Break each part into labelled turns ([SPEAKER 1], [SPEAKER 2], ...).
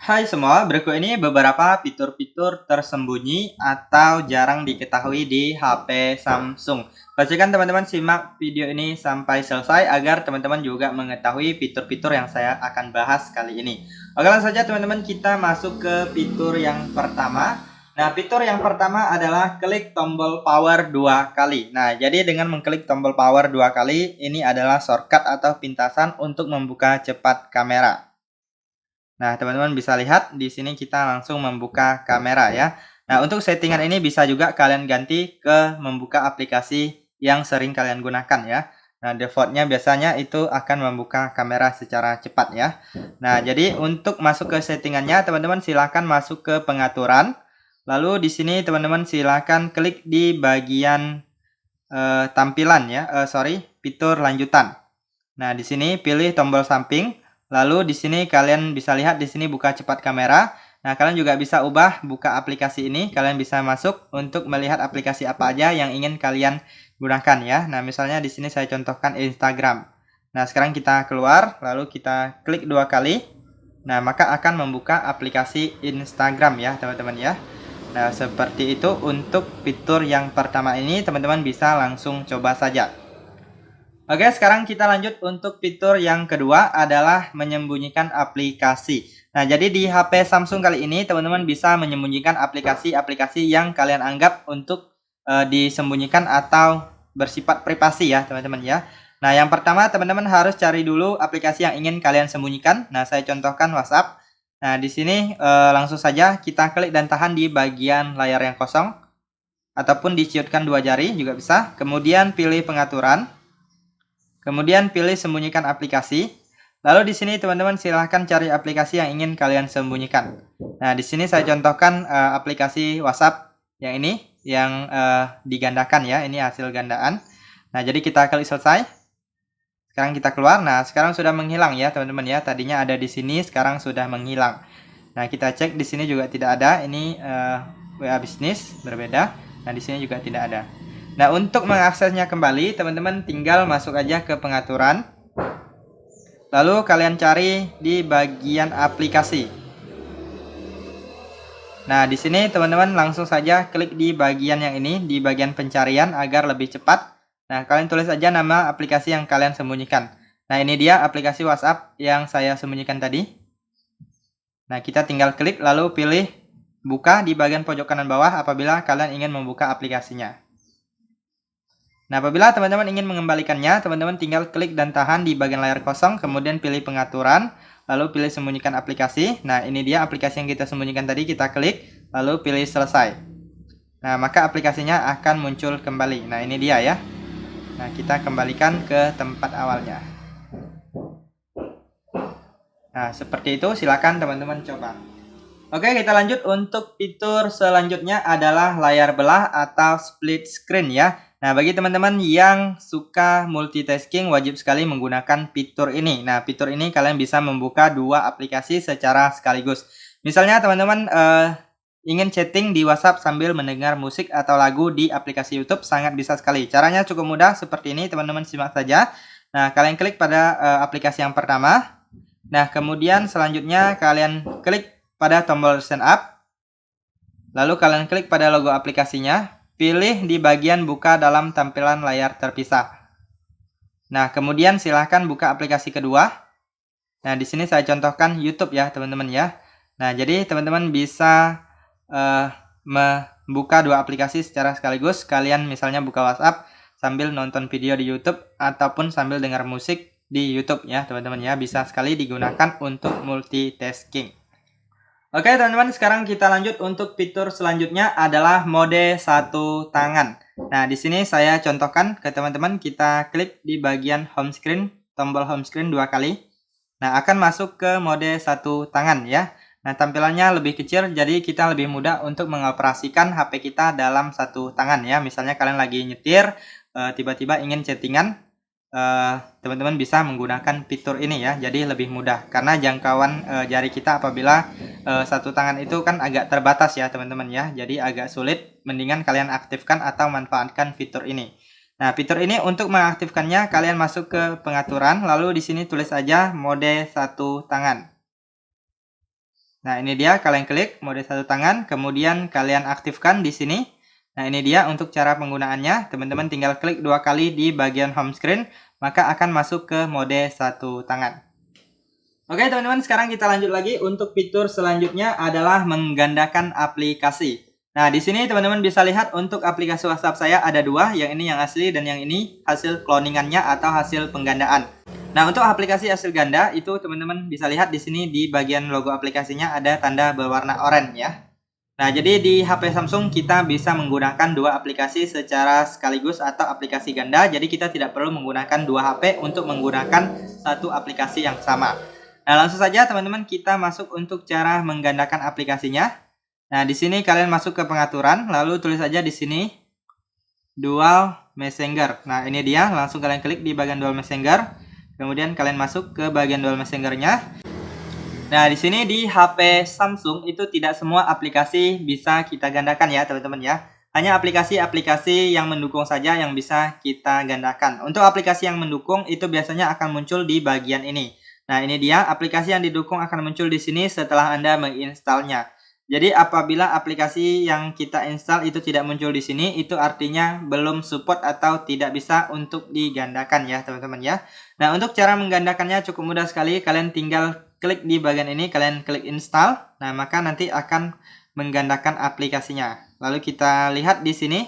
[SPEAKER 1] Hai semua, berikut ini beberapa fitur-fitur tersembunyi atau jarang diketahui di HP Samsung. Pastikan teman-teman simak video ini sampai selesai agar teman-teman juga mengetahui fitur-fitur yang saya akan bahas kali ini. Oke, langsung saja teman-teman kita masuk ke fitur yang pertama. Nah, fitur yang pertama adalah klik tombol power 2 kali. Nah, jadi dengan mengklik tombol power 2 kali, ini adalah shortcut atau pintasan untuk membuka cepat kamera. Nah, teman-teman bisa lihat di sini kita langsung membuka kamera ya. Nah, untuk settingan ini bisa juga kalian ganti ke membuka aplikasi yang sering kalian gunakan ya. Nah, defaultnya biasanya itu akan membuka kamera secara cepat ya. Nah, jadi untuk masuk ke settingannya, teman-teman silakan masuk ke pengaturan. Lalu di sini teman-teman silakan klik di bagian tampilan ya, fitur lanjutan. Nah, di sini pilih tombol samping. Lalu di sini kalian bisa lihat di sini buka cepat kamera. Nah, kalian juga bisa ubah buka aplikasi ini. Kalian bisa masuk untuk melihat aplikasi apa aja yang ingin kalian gunakan ya. Nah, misalnya di sini saya contohkan Instagram. Nah, sekarang kita keluar, lalu kita klik 2 kali. Nah, maka akan membuka aplikasi Instagram ya, teman-teman ya. Nah, seperti itu untuk fitur yang pertama ini, teman-teman bisa langsung coba saja. Oke, sekarang kita lanjut untuk fitur yang kedua adalah menyembunyikan aplikasi. Nah, jadi di HP Samsung kali ini teman-teman bisa menyembunyikan aplikasi-aplikasi yang kalian anggap untuk disembunyikan atau bersifat privasi ya, teman-teman ya. Nah, yang pertama teman-teman harus cari dulu aplikasi yang ingin kalian sembunyikan. Nah, saya contohkan WhatsApp. Nah, di sini langsung saja kita klik dan tahan di bagian layar yang kosong ataupun diciutkan 2 jari juga bisa. Kemudian pilih pengaturan. Kemudian pilih sembunyikan aplikasi. Lalu di sini teman-teman silahkan cari aplikasi yang ingin kalian sembunyikan. Nah, di sini saya contohkan aplikasi WhatsApp yang ini yang digandakan ya. Ini hasil gandaan. Nah, jadi kita klik selesai. Sekarang kita keluar. Nah, sekarang sudah menghilang ya, teman-teman ya. Tadinya ada di sini, sekarang sudah menghilang. Nah, kita cek di sini juga tidak ada. Ini WA bisnis berbeda. Nah, di sini juga tidak ada. Nah, untuk mengaksesnya kembali, teman-teman tinggal masuk aja ke pengaturan. Lalu kalian cari di bagian aplikasi. Nah, di sini teman-teman langsung saja klik di bagian yang ini, di bagian pencarian agar lebih cepat. Nah, kalian tulis aja nama aplikasi yang kalian sembunyikan. Nah, ini dia aplikasi WhatsApp yang saya sembunyikan tadi. Nah, kita tinggal klik lalu pilih buka di bagian pojok kanan bawah apabila kalian ingin membuka aplikasinya. Nah, apabila teman-teman ingin mengembalikannya, teman-teman tinggal klik dan tahan di bagian layar kosong, kemudian pilih pengaturan, lalu pilih sembunyikan aplikasi. Nah, ini dia aplikasi yang kita sembunyikan tadi, kita klik, lalu pilih selesai. Nah, maka aplikasinya akan muncul kembali. Nah, ini dia ya. Nah, kita kembalikan ke tempat awalnya. Nah, seperti itu, silakan teman-teman coba. Oke, kita lanjut untuk fitur selanjutnya adalah layar belah atau split screen ya. Nah, bagi teman-teman yang suka multitasking wajib sekali menggunakan fitur ini. Nah, fitur ini kalian bisa membuka 2 aplikasi secara sekaligus. Misalnya teman-teman ingin chatting di WhatsApp sambil mendengar musik atau lagu di aplikasi YouTube, sangat bisa sekali. Caranya cukup mudah seperti ini, teman-teman simak saja. Nah, kalian klik pada aplikasi yang pertama. Nah, kemudian selanjutnya kalian klik pada tombol sign up. Lalu kalian klik pada logo aplikasinya. Pilih di bagian buka dalam tampilan layar terpisah. Nah, kemudian silahkan buka aplikasi kedua. Nah, di sini saya contohkan YouTube ya, teman-teman ya. Nah, jadi teman-teman bisa membuka 2 aplikasi secara sekaligus. Kalian misalnya buka WhatsApp sambil nonton video di YouTube ataupun sambil dengar musik di YouTube ya, teman-teman ya. Bisa sekali digunakan untuk multitasking. Oke teman-teman, sekarang kita lanjut untuk fitur selanjutnya adalah mode satu tangan. Nah, di sini saya contohkan ke teman-teman, kita klik di bagian home screen, tombol home screen 2 kali. Nah, akan masuk ke mode satu tangan ya. Nah, tampilannya lebih kecil, jadi kita lebih mudah untuk mengoperasikan HP kita dalam satu tangan ya. Misalnya kalian lagi nyetir, tiba-tiba ingin chattingan, teman-teman bisa menggunakan fitur ini ya, jadi lebih mudah karena jangkauan jari kita apabila satu tangan itu kan agak terbatas ya teman-teman ya, jadi agak sulit. Mendingan kalian aktifkan atau manfaatkan fitur ini. Nah, fitur ini untuk mengaktifkannya kalian masuk ke pengaturan, lalu di sini tulis aja mode satu tangan. Nah, ini dia, kalian klik mode satu tangan, kemudian kalian aktifkan di sini. Nah, ini dia untuk cara penggunaannya. Teman-teman tinggal klik 2 kali di bagian home screen, maka akan masuk ke mode satu tangan. Oke, teman-teman, sekarang kita lanjut lagi. Untuk fitur selanjutnya adalah menggandakan aplikasi. Nah, di sini teman-teman bisa lihat untuk aplikasi WhatsApp saya ada 2, yang ini yang asli dan yang ini hasil cloningannya atau hasil penggandaan. Nah, untuk aplikasi hasil ganda itu teman-teman bisa lihat di sini di bagian logo aplikasinya ada tanda berwarna oranye ya. Nah, jadi di HP Samsung kita bisa menggunakan 2 aplikasi secara sekaligus atau aplikasi ganda. Jadi kita tidak perlu menggunakan 2 HP untuk menggunakan satu aplikasi yang sama. Nah, langsung saja teman-teman kita masuk untuk cara menggandakan aplikasinya. Nah, di sini kalian masuk ke pengaturan, lalu tulis aja di sini Dual Messenger. Nah, ini dia, langsung kalian klik di bagian Dual Messenger. Kemudian kalian masuk ke bagian Dual Messenger-nya. Nah, di sini di HP Samsung itu tidak semua aplikasi bisa kita gandakan ya, teman-teman ya. Hanya aplikasi-aplikasi yang mendukung saja yang bisa kita gandakan. Untuk aplikasi yang mendukung itu biasanya akan muncul di bagian ini. Nah, ini dia, aplikasi yang didukung akan muncul di sini setelah Anda menginstalnya. Jadi apabila aplikasi yang kita install itu tidak muncul di sini, itu artinya belum support atau tidak bisa untuk digandakan ya, teman-teman ya. Nah, untuk cara menggandakannya cukup mudah sekali. Kalian tinggal klik di bagian ini, kalian klik install. Nah, maka nanti akan menggandakan aplikasinya. Lalu kita lihat di sini.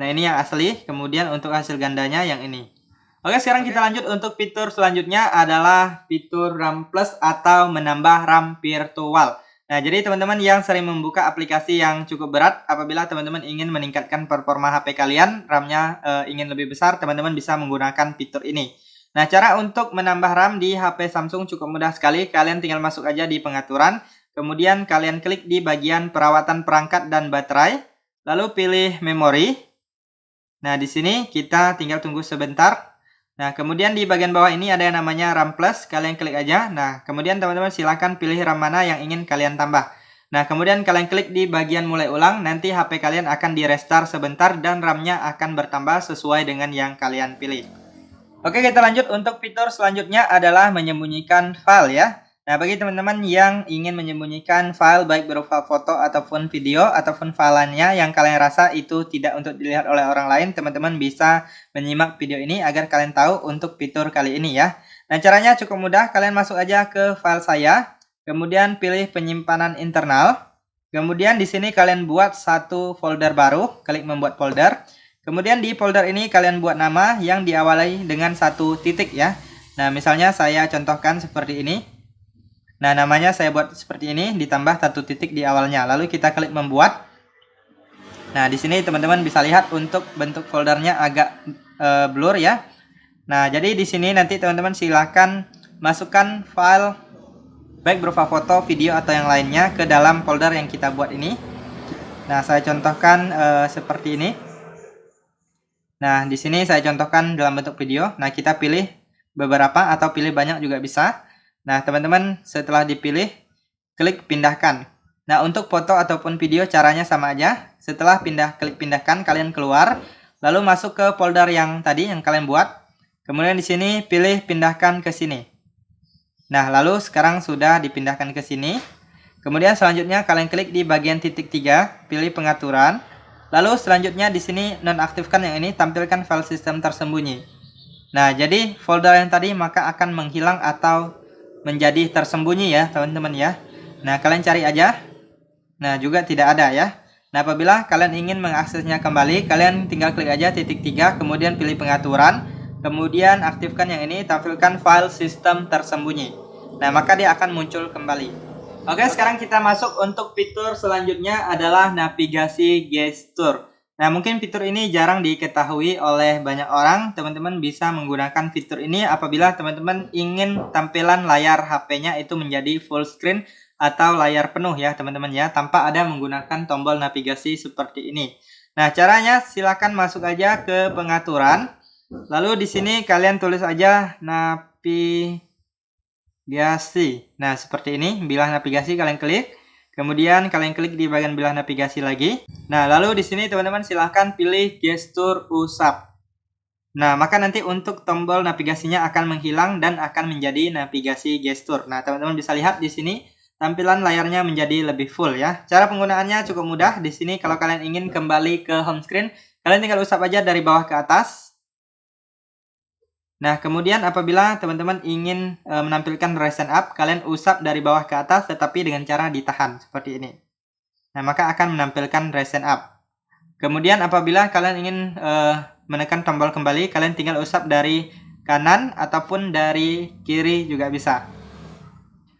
[SPEAKER 1] Nah, ini yang asli. Kemudian untuk hasil gandanya yang ini. Oke, sekarang kita lanjut untuk fitur selanjutnya adalah fitur RAM Plus atau menambah RAM virtual. Nah, jadi teman-teman yang sering membuka aplikasi yang cukup berat, apabila teman-teman ingin meningkatkan performa HP kalian, RAM-nya ingin lebih besar, teman-teman bisa menggunakan fitur ini. Nah, cara untuk menambah RAM di HP Samsung cukup mudah sekali. Kalian tinggal masuk aja di pengaturan, kemudian kalian klik di bagian perawatan perangkat dan baterai, lalu pilih memori. Nah, di sini kita tinggal tunggu sebentar. Nah, kemudian di bagian bawah ini ada yang namanya RAM Plus, kalian klik aja. Nah, kemudian teman-teman silahkan pilih RAM mana yang ingin kalian tambah. Nah, kemudian kalian klik di bagian mulai ulang, nanti HP kalian akan di restart sebentar dan RAM-nya akan bertambah sesuai dengan yang kalian pilih. Oke, kita lanjut untuk fitur selanjutnya adalah menyembunyikan file ya. Nah, bagi teman-teman yang ingin menyembunyikan file baik berupa foto ataupun video ataupun file lainnya yang kalian rasa itu tidak untuk dilihat oleh orang lain, teman-teman bisa menyimak video ini agar kalian tahu untuk fitur kali ini ya. Nah, caranya cukup mudah, kalian masuk aja ke file saya, kemudian pilih penyimpanan internal. Kemudian di sini kalian buat satu folder baru, klik membuat folder. Kemudian di folder ini kalian buat nama yang diawali dengan satu titik ya. Nah, misalnya saya contohkan seperti ini. Nah, namanya saya buat seperti ini, ditambah satu titik di awalnya. Lalu kita klik membuat. Nah, di sini teman-teman bisa lihat untuk bentuk foldernya agak blur ya. Nah, jadi di sini nanti teman-teman silakan masukkan file baik berupa foto, video atau yang lainnya ke dalam folder yang kita buat ini. Nah, saya contohkan seperti ini. Nah, di sini saya contohkan dalam bentuk video. Nah, kita pilih beberapa atau pilih banyak juga bisa. Nah, teman-teman setelah dipilih, klik pindahkan. Nah, untuk foto ataupun video caranya sama aja. Setelah klik pindahkan, kalian keluar, lalu masuk ke folder yang tadi yang kalian buat. Kemudian di sini pilih pindahkan ke sini. Nah, lalu sekarang sudah dipindahkan ke sini. Kemudian selanjutnya kalian klik di bagian titik 3, pilih pengaturan. Lalu selanjutnya di sini nonaktifkan yang ini, tampilkan file sistem tersembunyi. Nah, jadi folder yang tadi maka akan menghilang atau menjadi tersembunyi ya teman-teman ya. Nah, kalian cari aja. Nah, juga tidak ada ya. Nah, apabila kalian ingin mengaksesnya kembali, kalian tinggal klik aja titik 3, kemudian pilih pengaturan, kemudian aktifkan yang ini, tampilkan file sistem tersembunyi. Nah, maka dia akan muncul kembali. Oke, sekarang kita masuk untuk fitur selanjutnya adalah navigasi gestur. Nah, mungkin fitur ini jarang diketahui oleh banyak orang. Teman-teman bisa menggunakan fitur ini apabila teman-teman ingin tampilan layar HP-nya itu menjadi full screen atau layar penuh ya, teman-teman ya, tanpa ada menggunakan tombol navigasi seperti ini. Nah, caranya silakan masuk aja ke pengaturan. Lalu di sini kalian tulis aja navigasi. Nah, seperti ini, bilah navigasi kalian klik. Kemudian kalian klik di bagian bilah navigasi lagi. Nah, lalu di sini teman-teman silahkan pilih gestur usap. Nah, maka nanti untuk tombol navigasinya akan menghilang dan akan menjadi navigasi gestur. Nah, teman-teman bisa lihat di sini tampilan layarnya menjadi lebih full ya. Cara penggunaannya cukup mudah. Di sini kalau kalian ingin kembali ke home screen, kalian tinggal usap aja dari bawah ke atas. Nah, kemudian apabila teman-teman ingin menampilkan Ryzen up, kalian usap dari bawah ke atas tetapi dengan cara ditahan seperti ini. Nah, maka akan menampilkan Ryzen up. Kemudian apabila kalian ingin menekan tombol kembali, kalian tinggal usap dari kanan ataupun dari kiri juga bisa.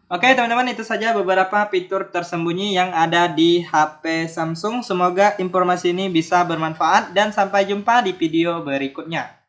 [SPEAKER 1] Oke teman-teman, itu saja beberapa fitur tersembunyi yang ada di HP Samsung. Semoga informasi ini bisa bermanfaat dan sampai jumpa di video berikutnya.